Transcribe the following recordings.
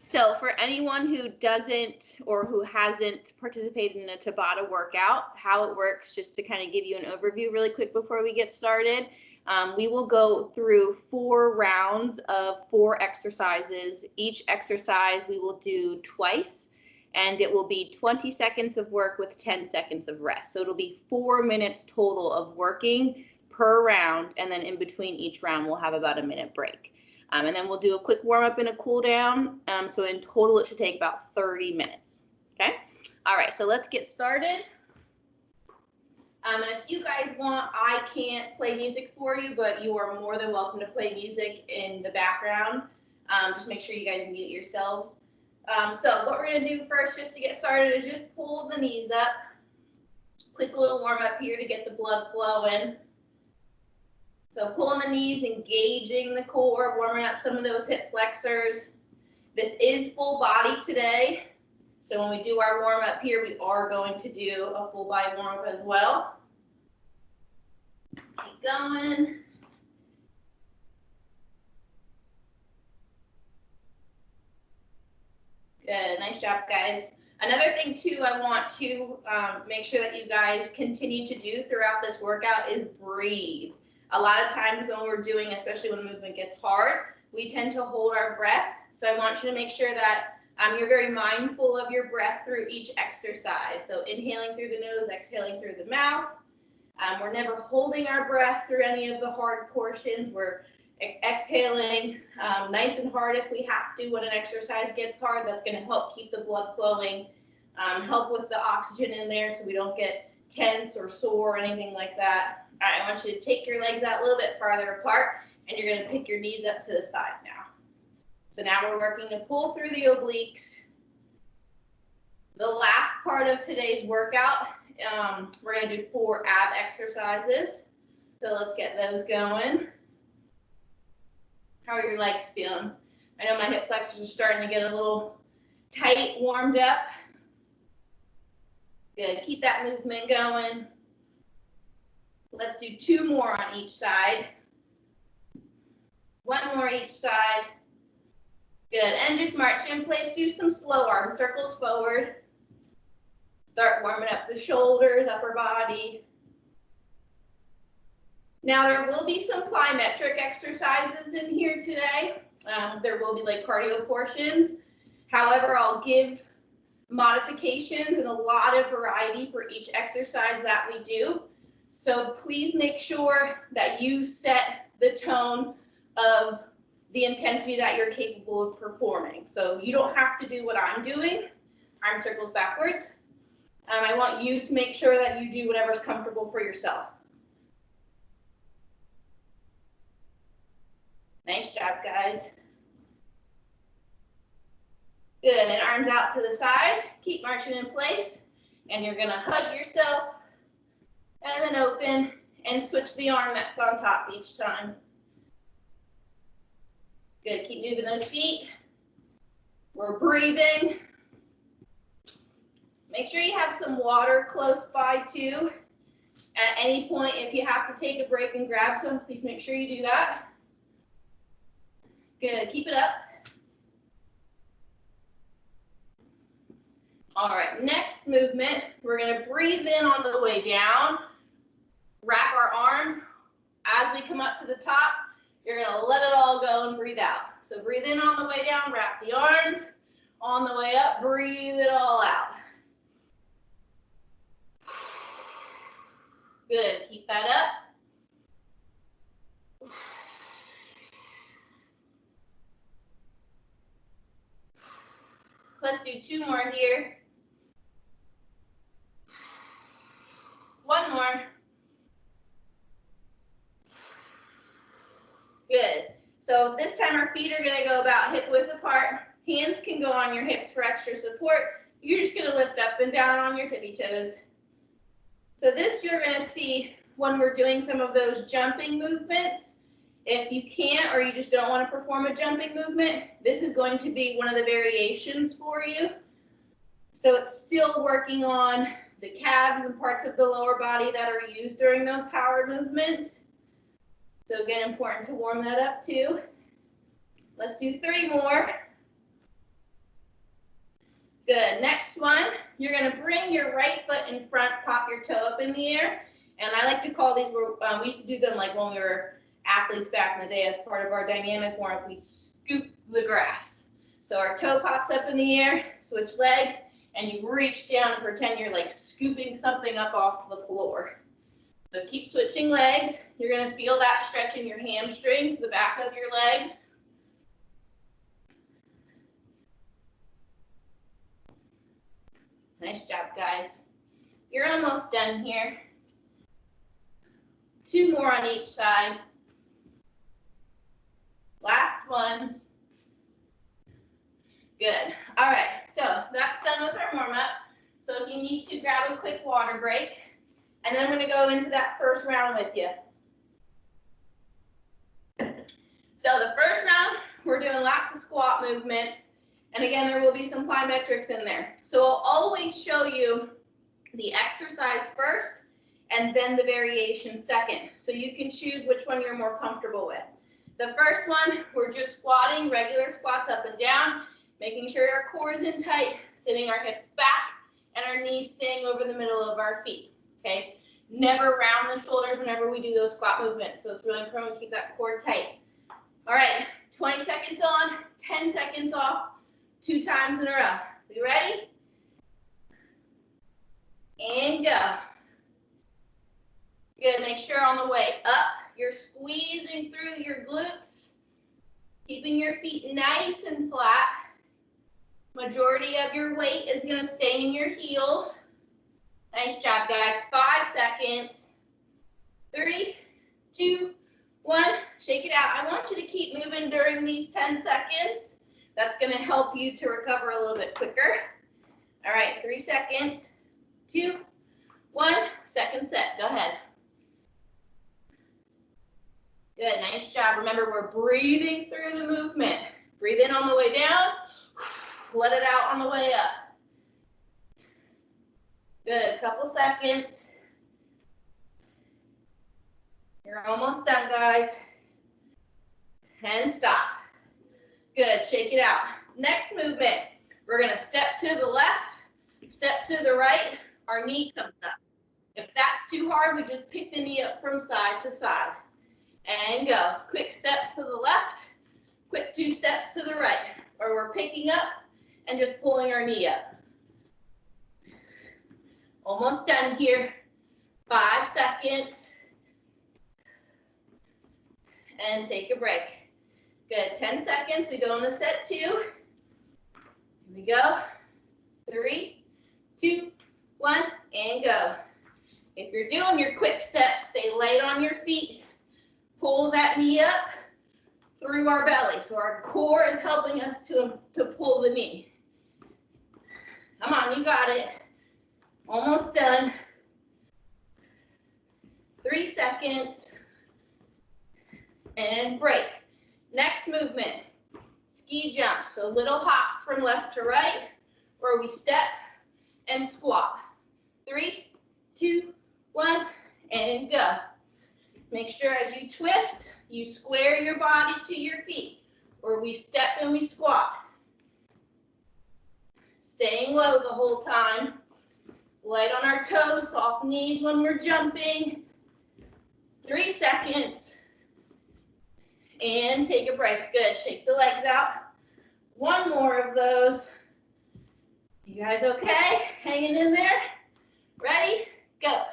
So for anyone who doesn't or who hasn't participated in a Tabata workout, how it works, just to kind of give you an overview really quick before we get started, we will go through 4 rounds of 4 exercises. Each exercise we will do twice, and it will be 20 seconds of work with 10 seconds of rest. So it'll be 4 minutes total of working per round, and then in between each round we'll have about a minute break. And then we'll do a quick warm up and a cool down. So in total it should take about 30 minutes. Okay. All right, so let's get started. And if you guys want, I can't play music for you, but you are more than welcome to play music in the background. Just make sure you guys mute yourselves. So what we're going to do first, just to get started, is just pull the knees up. Quick little warm up here to get the blood flowing. So pulling the knees, engaging the core, warming up some of those hip flexors. This is full body today. So when we do our warm up here, we are going to do a full body warm up as well. Keep going. Good, nice job, guys. Another thing too, I want to make sure that you guys continue to do throughout this workout is breathe. A lot of times when we're doing, especially when the movement gets hard, we tend to hold our breath. So I want you to make sure that you're very mindful of your breath through each exercise. So inhaling through the nose, exhaling through the mouth. We're never holding our breath through any of the hard portions. We're exhaling nice and hard if we have to when an exercise gets hard. That's going to help keep the blood flowing, help with the oxygen in there so we don't get tense or sore or anything like that. All right, I want you to take your legs out a little bit farther apart, and you're going to pick your knees up to the side now. So now we're working to pull through the obliques. The last part of today's workout, we're going to do 4 ab exercises. So let's get those going. How are your legs feeling? I know my hip flexors are starting to get a little tight, warmed up. Good, keep that movement going. Let's do 2 more on each side. 1 more each side. Good, and just march in place. Do some slow arm circles forward. Start warming up the shoulders, upper body. Now there will be some plyometric exercises in here today. There will be like cardio portions. However, I'll give modifications and a lot of variety for each exercise that we do. So please make sure that you set the tone of the intensity that you're capable of performing. So you don't have to do what I'm doing, arm circles backwards. I want you to make sure that you do whatever's comfortable for yourself. Nice job, guys. Good, and arms out to the side. Keep marching in place, and you're gonna hug yourself, and then open, and switch the arm that's on top each time. Good, keep moving those feet. We're breathing. Make sure you have some water close by too. At any point, if you have to take a break and grab some, please make sure you do that. Good, keep it up. All right, next movement, we're gonna breathe in on the way down, wrap our arms. As we come up to the top, you're gonna let it all go and breathe out. So breathe in on the way down, wrap the arms. On the way up, breathe it all out. Good, keep that up. Let's do 2 more here. 1 more. Good. So this time our feet are gonna go about hip width apart. Hands can go on your hips for extra support. You're just gonna lift up and down on your tippy toes. So this you're gonna see when we're doing some of those jumping movements. If you can't or you just don't want to perform a jumping movement, this is going to be one of the variations for you. So it's still working on the calves and parts of the lower body that are used during those power movements. So again, important to warm that up too. Let's do 3 more. Good. Next one, you're going to bring your right foot in front, pop your toe up in the air. And I like to call these, we used to do them like when we were athletes back in the day as part of our dynamic warm-up, we scoop the grass. So our toe pops up in the air, switch legs, and you reach down and pretend you're like scooping something up off the floor. So keep switching legs. You're going to feel that stretch in your hamstrings, the back of your legs. Nice job, guys. You're almost done here. 2 more on each side. Last ones. Good. All right, so that's done with our warm-up. So if you need to, grab a quick water break. And then I'm going to go into that first round with you. So the first round, we're doing lots of squat movements. And again, there will be some plyometrics in there. So I'll always show you the exercise first and then the variation second. So you can choose which one you're more comfortable with. The first one, we're just squatting, regular squats up and down, making sure our core is in tight, sitting our hips back, and our knees staying over the middle of our feet, okay? Never round the shoulders whenever we do those squat movements. So it's really important to keep that core tight. All right, 20 seconds on, 10 seconds off, 2 times in a row. You ready? And go. Good, make sure on the way up, you're squeezing through your glutes, keeping your feet nice and flat. Majority of your weight is gonna stay in your heels. Nice job, guys. 5 seconds. 3, 2, 1. Shake it out. I want you to keep moving during these 10 seconds. That's going to help you to recover a little bit quicker. All right, 3 seconds. 2, 1. Second set. Go ahead. Good. Nice job. Remember, we're breathing through the movement. Breathe in on the way down. Let it out on the way up. Good. Couple seconds. You're almost done, guys. And stop. Good. Shake it out. Next movement. We're going to step to the left, step to the right. Our knee comes up. If that's too hard, we just pick the knee up from side to side. And go. Quick steps to the left, quick 2 steps to the right. Or we're picking up and just pulling our knee up. Almost done here. 5 seconds. And take a break. Good. 10 seconds. We go into set 2. Here we go. 3, 2, 1, and go. If you're doing your quick steps, stay light on your feet. Pull that knee up through our belly. So our core is helping us to pull the knee. Come on, you got it. Almost done. 3 seconds. And break. Next movement, ski jump. So little hops from left to right, where we step and squat. 3, 2, 1, and go. Make sure as you twist, you square your body to your feet, or we step and we squat. Staying low the whole time. Light on our toes, soft knees when we're jumping. 3 seconds. And take a break. Good. Shake the legs out. 1 more of those. You guys okay? Hanging in there? Ready? Go.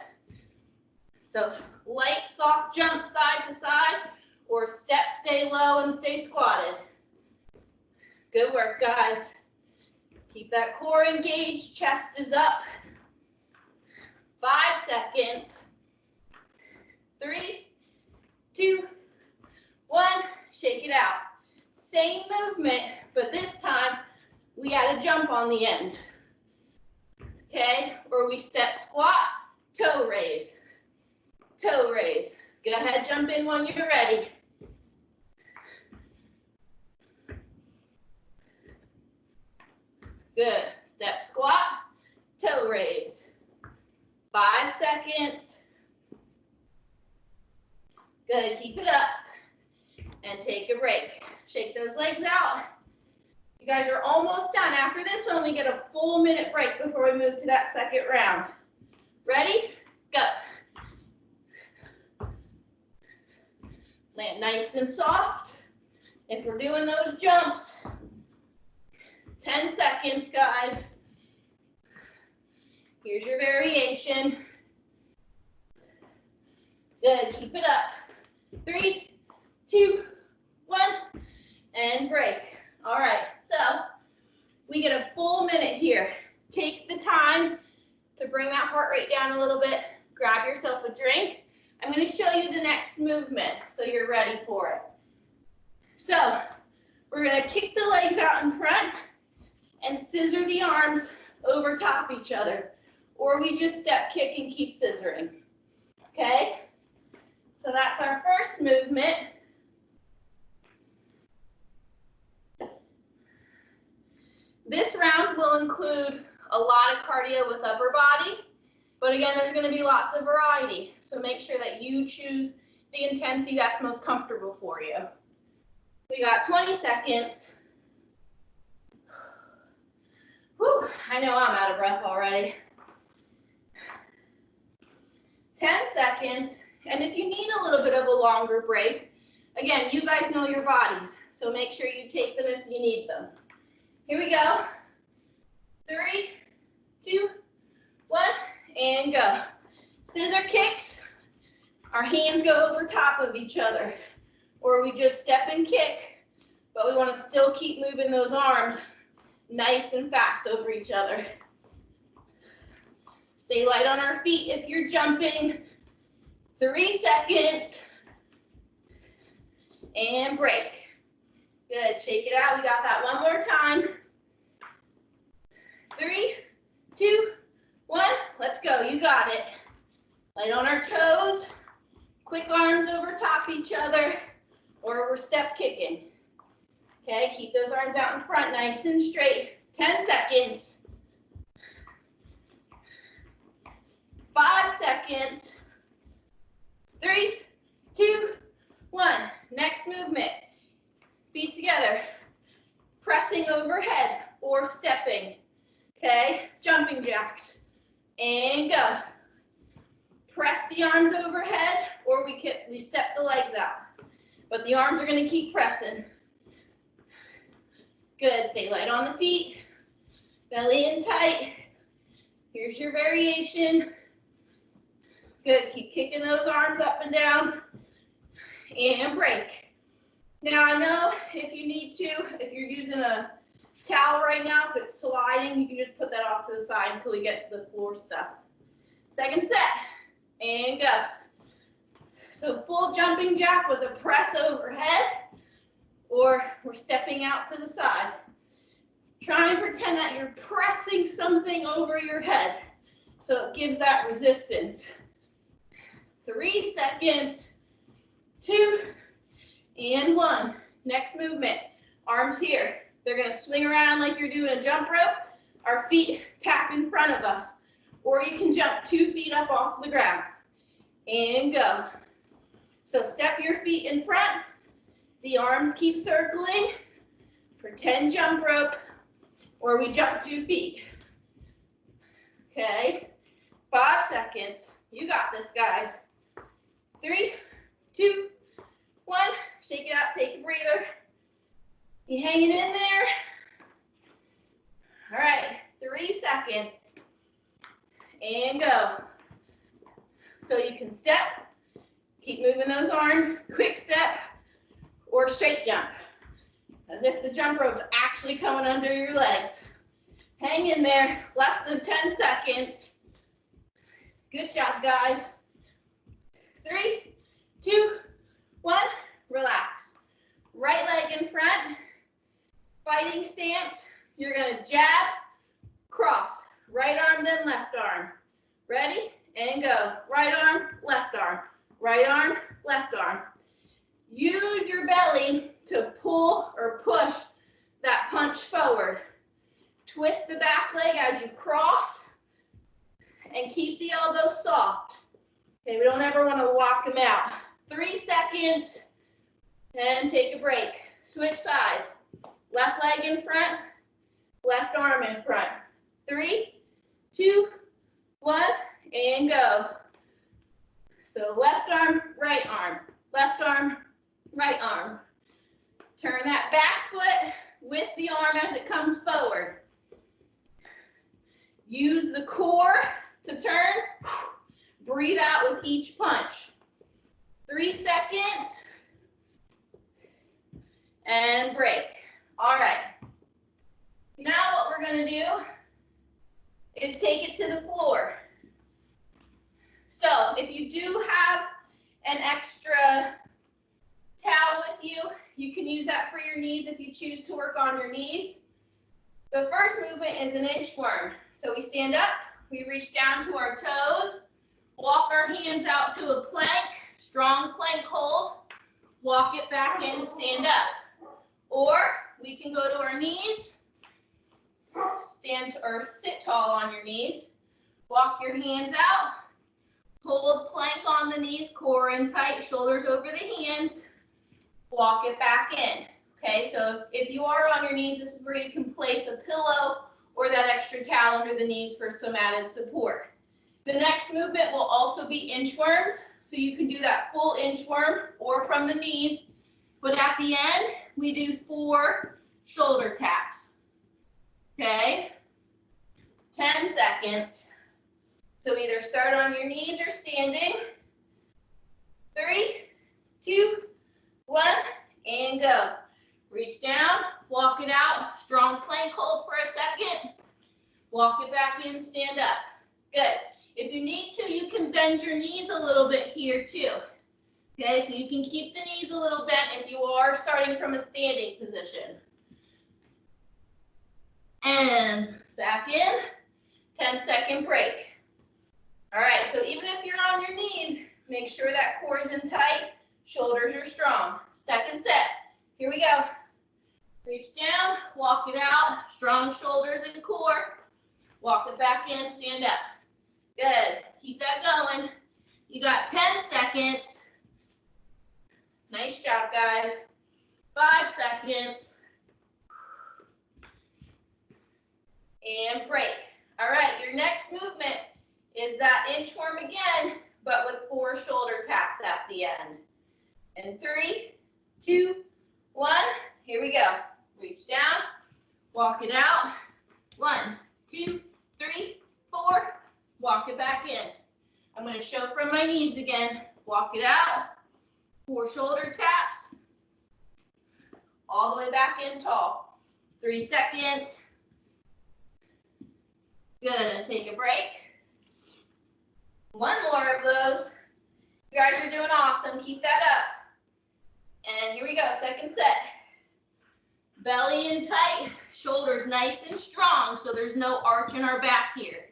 So light, soft jump side to side, or step, stay low, and stay squatted. Good work, guys. Keep that core engaged. Chest is up. 5 seconds. 3, 2, 1. Shake it out. Same movement, but this time we add a jump on the end. Okay? Or we step, squat, toe raise. Toe raise. Go ahead, jump in when you're ready. Good. Step, squat, toe raise. 5 seconds. Good. Keep it up. And take a break. Shake those legs out. You guys are almost done. After this one, we get a full minute break before we move to that second round. Ready? Go. Land nice and soft. If we're doing those jumps, 10 seconds, guys. Here's your variation. Good, keep it up. 3, 2, 1, and break. All right, so we get a full minute here. Take the time to bring that heart rate down a little bit. Grab yourself a drink. I'm going to show you the next movement so you're ready for it. So we're going to kick the legs out in front and scissor the arms over top each other. Or we just step, kick, and keep scissoring. Okay? So that's our first movement. This round will include a lot of cardio with upper body, but again, there's going to be lots of variety. So make sure that you choose the intensity that's most comfortable for you. We got 20 seconds. Whew, I know I'm out of breath already. 10 seconds, and if you need a little bit of a longer break, again, you guys know your bodies, so make sure you take them if you need them. Here we go. 3, 2, 1, and go. Scissor kicks, our hands go over top of each other, or we just step and kick, but we want to still keep moving those arms nice and fast over each other. Stay light on our feet if you're jumping. 3 seconds. And break. Good, shake it out. We got that one more time. 3, 2, 1, let's go. You got it. Light on our toes. Quick arms over top each other, or we're step kicking. Okay, keep those arms out in front, nice and straight. 10 seconds. 5 seconds. 3, 2, 1. Next movement. Feet together. Pressing overhead or stepping. Okay, jumping jacks. And go. Press the arms overhead, or we step the legs out. But the arms are going to keep pressing. Good, stay light on the feet. Belly in tight. Here's your variation. Good, keep kicking those arms up and down. And break. Now I know if you need to, if you're using a towel right now, if it's sliding, you can just put that off to the side until we get to the floor stuff. Second set, and go. So full jumping jack with a press overhead, or we're stepping out to the side. Try and pretend that you're pressing something over your head, so it gives that resistance. 3 seconds, 2, and 1. Next movement, arms here. They're gonna swing around like you're doing a jump rope. Our feet tap in front of us. Or you can jump 2 feet up off the ground. And go. So step your feet in front. The arms keep circling. Pretend jump rope. Or we jump 2 feet. Okay. 5 seconds. You got this, guys. 3, 2, 1. Shake it out. Take a breather. You hanging in there? All right. 3 seconds. And go. So you can step. Keep moving those arms. Quick step. Or straight jump. As if the jump rope's actually coming under your legs. Hang in there. Less than 10 seconds. Good job, guys. 3, 2, 1. Relax. Right leg in front. Fighting stance. You're going to jab, cross. Right arm, then left arm. Ready? And go. Right arm, left arm. Right arm, left arm. Use your belly to pull or push that punch forward. Twist the back leg as you cross and keep the elbows soft. Okay, we don't ever want to lock them out. 3 seconds and take a break. Switch sides. Left leg in front, left arm in front. 3, 2, 1, and go. So left arm, right arm, left arm, right arm. Turn that back foot with the arm as it comes forward. Use the core to turn. Breathe out with each punch. 3 seconds. And break. All right. Now what we're going to do is take it to the floor. So if you do have an extra towel with you, you can use that for your knees if you choose to work on your knees. The first movement is an inchworm. So we stand up, we reach down to our toes, walk our hands out to a plank, strong plank hold, walk it back in, stand up. Or we can go to our knees, stand or sit tall on your knees, walk your hands out, hold plank on the knees, core in tight, shoulders over the hands, walk it back in. Okay, so if you are on your knees, this is where you can place a pillow or that extra towel under the knees for some added support. The next movement will also be inchworms, so you can do that full inchworm or from the knees, but at the end, we do 4 shoulder taps. Okay, 10 seconds. So either start on your knees or standing. 3, 2, 1, and go. Reach down, walk it out, strong plank hold for a second. Walk it back in, stand up. Good. If you need to, you can bend your knees a little bit here too. Okay, so you can keep the knees a little bent if you are starting from a standing position. And back in, 10-second break. All right, so even if you're on your knees, make sure that core is in tight, shoulders are strong. Second set, here we go. Reach down, walk it out, strong shoulders and core. Walk it back in, stand up. Good, keep that going. You got 10 seconds. Nice job, guys. 5 seconds. And break. All right, your next movement is that inchworm again, but with 4 shoulder taps at the end. And 3, 2, 1, here we go. Reach down, walk it out. 1, 2, 3, 4, walk it back in. I'm going to show from my knees again. Walk it out, 4 shoulder taps, all the way back in tall. 3 seconds. Good, and take a break. 1 more of those. You guys are doing awesome. Keep that up. And here we go, second set. Belly in tight, shoulders nice and strong, so there's no arch in our back here.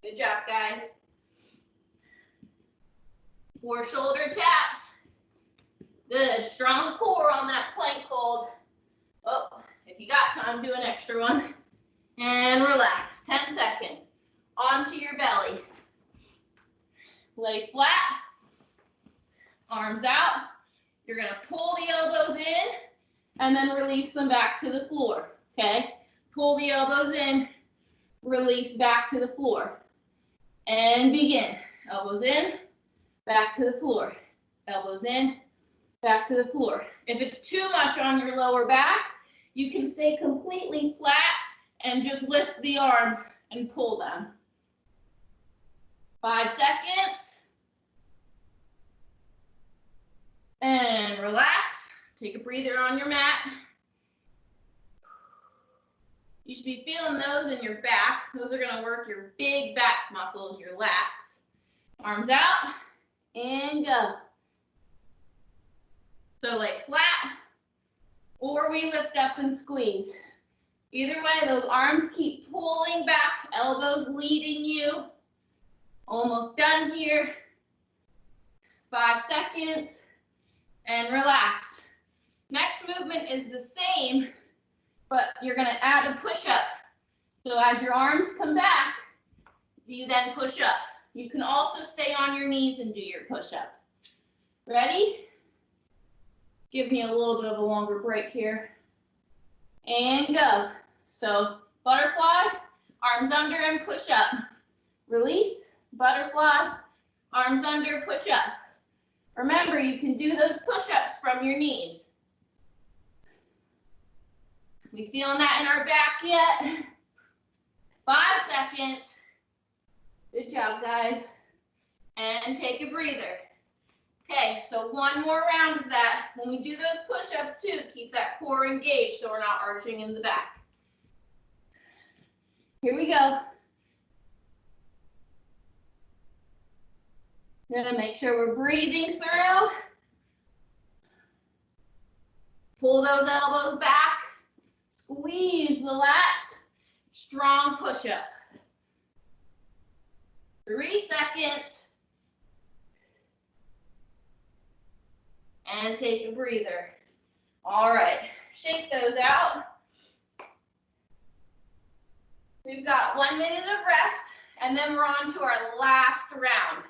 Good job, guys. 4 shoulder taps. Good, strong core on that plank hold. Oh, if you got time, do an extra one. And relax, 10 seconds. Onto your belly. Lay flat, arms out. You're gonna pull the elbows in and then release them back to the floor, okay? Pull the elbows in, release back to the floor. And begin. Elbows in, back to the floor. Elbows in, back to the floor. If it's too much on your lower back, you can stay completely flat and just lift the arms and pull them. 5 seconds. And relax. Take a breather on your mat. You should be feeling those in your back. Those are going to work your big back muscles, your lats. Arms out and go. So lay flat, or we lift up and squeeze. Either way, those arms keep pulling back, elbows leading you. Almost done here. 5 seconds. And relax. Next movement is the same, but you're going to add a push-up. So as your arms come back, you then push up. You can also stay on your knees and do your push-up. Ready? give me a little bit of a longer break here. And go. So butterfly, arms under and push up. Release, butterfly, arms under, push up. Remember, you can do those push-ups from your knees. We feeling that in our back yet? 5 seconds. Good job, guys. And take a breather. Okay, so one more round of that. When we do those push-ups too, keep that core engaged so we're not arching in the back. Here we go. We're gonna make sure we're breathing through. Pull those elbows back. Squeeze the lats. Strong push-up. 3 seconds. And take a breather. All right, shake those out. We've got 1 minute of rest, and then we're on to our last round.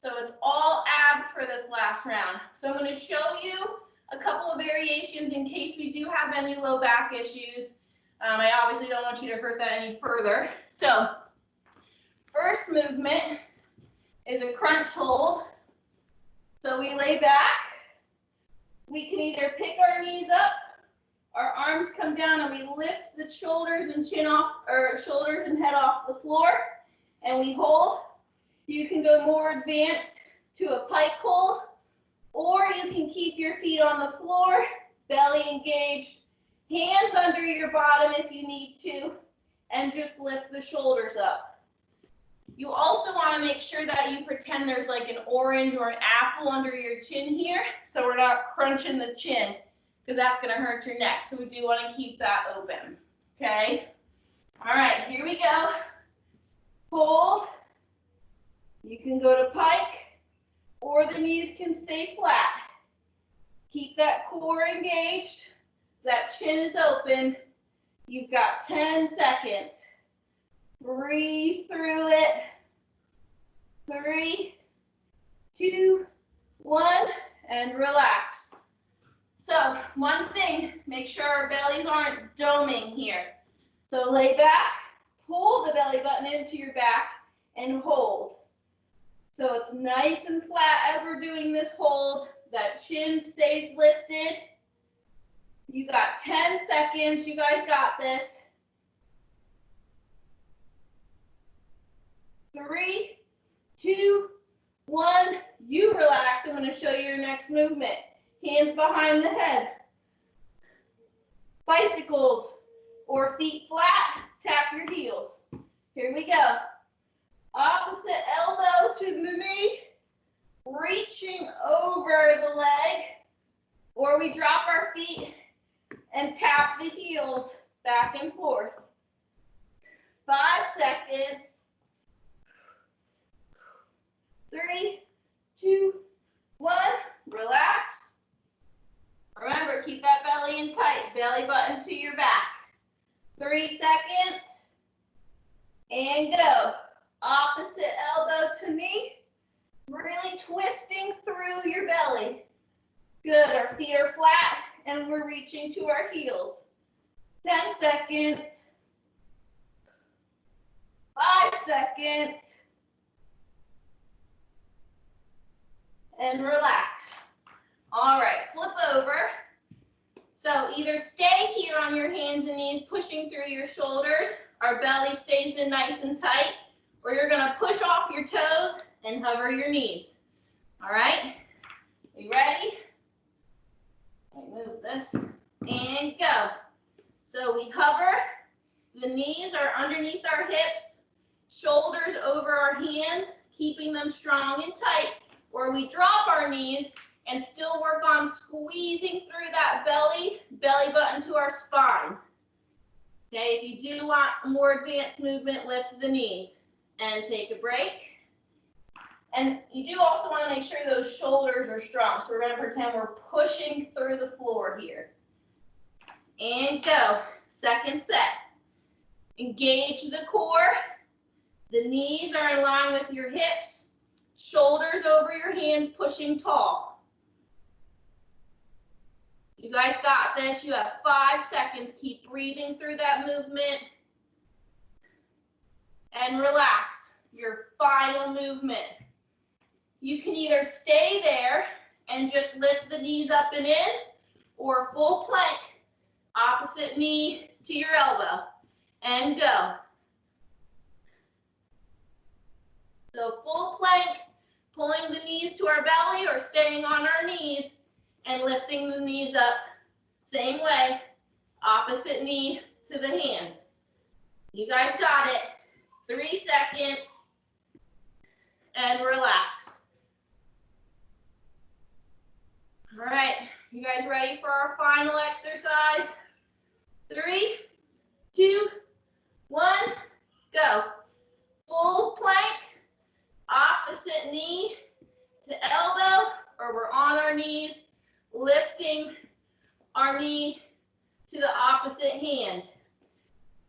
So it's all abs for this last round. So I'm going to show you a couple of variations in case we do have any low back issues. I obviously don't want you to hurt that any further. So first movement is a crunch hold. So we lay back. We can either pick our knees up, our arms come down, and we lift the shoulders and chin off, or shoulders and head off the floor, and we hold. You can go more advanced to a pike hold, or you can keep your feet on the floor, belly engaged, hands under your bottom if you need to, and just lift the shoulders up. You also want to make sure that you pretend there's like an orange or an apple under your chin here, so we're not crunching the chin, because that's going to hurt your neck. So we do want to keep that open. Okay? All right, here we go. Hold. You can go to pike, or the knees can stay flat. Keep that core engaged. That chin is open. You've got 10 seconds. Breathe through it. 3, 2, 1, and relax. So one thing, make sure our bellies aren't doming here. So lay back, pull the belly button into your back, and hold. So it's nice and flat as we're doing this hold. That chin stays lifted. You got 10 seconds. You guys got this. 3, 2, 1. You relax. I'm going to show you your next movement. Hands behind the head. Bicycles or feet flat. Tap your heels. Here we go. Opposite elbow to the knee. Reaching over the leg. Or we drop our feet and tap the heels back and forth. 5 seconds. 3, 2, 1. Relax. Remember, keep that belly in tight. Belly button to your back. 3 seconds. And go. Opposite elbow to knee. Really twisting through your belly. Good. Our feet are flat and we're reaching to our heels. 10 seconds. 5 seconds. And relax. All right, flip over. So either stay here on your hands and knees, pushing through your shoulders. Our belly stays in nice and tight. Or you're going to push off your toes and hover your knees. All right? Are you ready? Let me move this. And go. So we hover. The knees are underneath our hips. Shoulders over our hands, keeping them strong and tight. Or we drop our knees and still work on squeezing through that belly button to our spine. Okay, if you do want a more advanced movement, lift the knees and take a break. And you do also want to make sure those shoulders are strong. So we're going to pretend we're pushing through the floor here. And go. Second set. Engage the core. The knees are in line with your hips. Shoulders over your hands, pushing tall. You guys got this. You have 5 seconds. Keep breathing through that movement. And relax. Your final movement. You can either stay there and just lift the knees up and in, or full plank, opposite knee to your elbow, and go. So full plank, pulling the knees to our belly or staying on our knees and lifting the knees up. Same way, opposite knee to the hand. You guys got it. 3 seconds and relax. All right, you guys ready for our final exercise? 3, 2, 1, go. Full plank, opposite knee to elbow, or we're on our knees, lifting our knee to the opposite hand.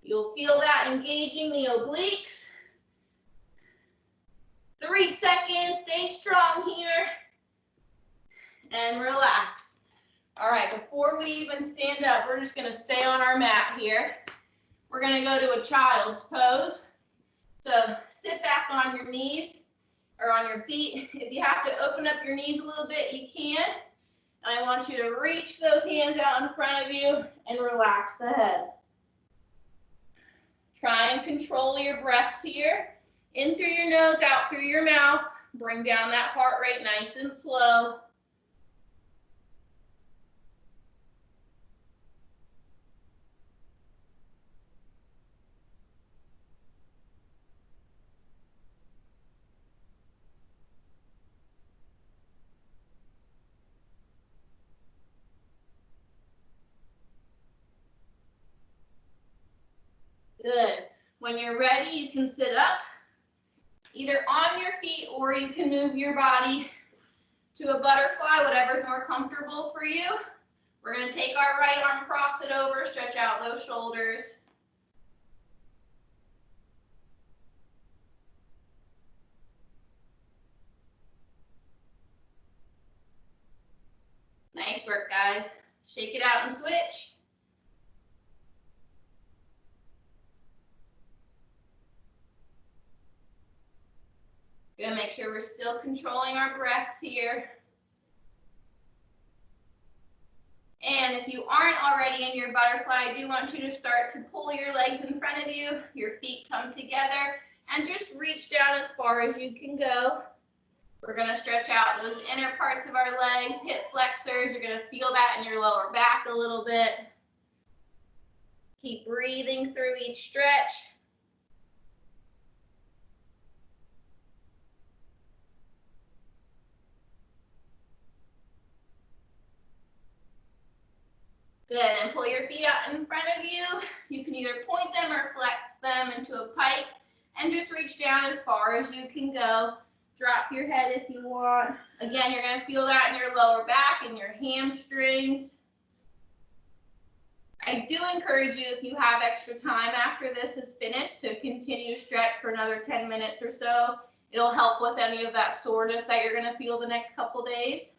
You'll feel that engaging the obliques. 3 seconds, stay strong here, and relax. All right, before we even stand up, we're just gonna stay on our mat here. We're gonna go to a child's pose. So sit back on your knees or on your feet. If you have to open up your knees a little bit, you can. And I want you to reach those hands out in front of you and relax the head. Try and control your breaths here. In through your nose, out through your mouth. Bring down that heart rate nice and slow. Good. When you're ready, you can sit up, either on your feet, or you can move your body to a butterfly, whatever's more comfortable for you. We're going to take our right arm, cross it over, stretch out those shoulders. Nice work, guys. Shake it out and switch. Good. Make sure we're still controlling our breaths here. And if you aren't already in your butterfly, I do want you to start to pull your legs in front of you. Your feet come together and just reach down as far as you can go. We're going to stretch out those inner parts of our legs, hip flexors. You're going to feel that in your lower back a little bit. Keep breathing through each stretch. Good, and pull your feet out in front of you. You can either point them or flex them into a pike and just reach down as far as you can go. Drop your head if you want. Again, you're going to feel that in your lower back and your hamstrings. I do encourage you, if you have extra time after this is finished, to continue to stretch for another 10 minutes or so. It'll help with any of that soreness that you're going to feel the next couple days.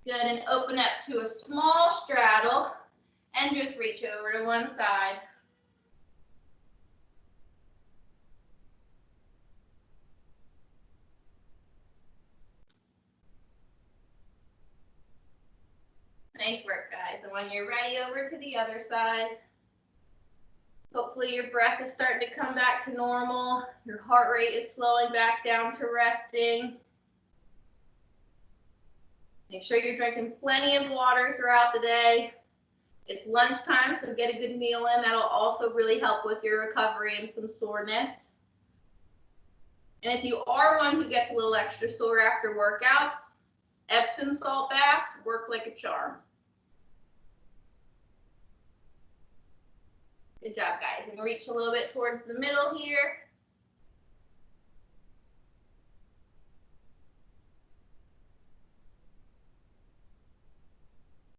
Good, and open up to a small straddle and just reach over to one side. Nice work, guys. And when you're ready, over to the other side. Hopefully your breath is starting to come back to normal. Your heart rate is slowing back down to resting. Make sure you're drinking plenty of water throughout the day. It's lunchtime, so get a good meal in. That'll also really help with your recovery and some soreness. And if you are one who gets a little extra sore after workouts, Epsom salt baths work like a charm. Good job, guys. And reach a little bit towards the middle here.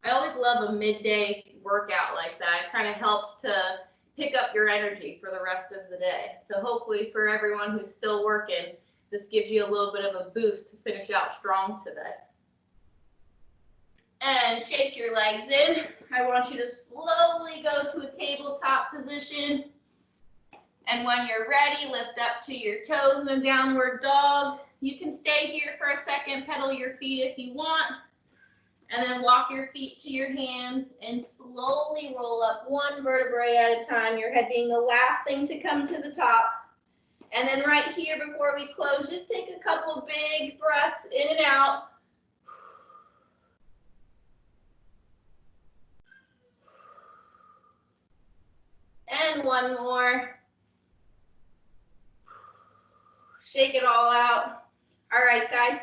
I always love a midday workout like that. It kind of helps to pick up your energy for the rest of the day. So hopefully for everyone who's still working, This gives you a little bit of a boost to finish out strong today. And shake your legs in. I want you to slowly go to a tabletop position. And when you're ready, lift up to your toes in a downward dog. You can stay here for a second, pedal your feet if you want. And then walk your feet to your hands and slowly roll up one vertebrae at a time, your head being the last thing to come to the top. And then right here before we close, just take a couple big breaths in and out. And one more. Shake it all out. All right, guys.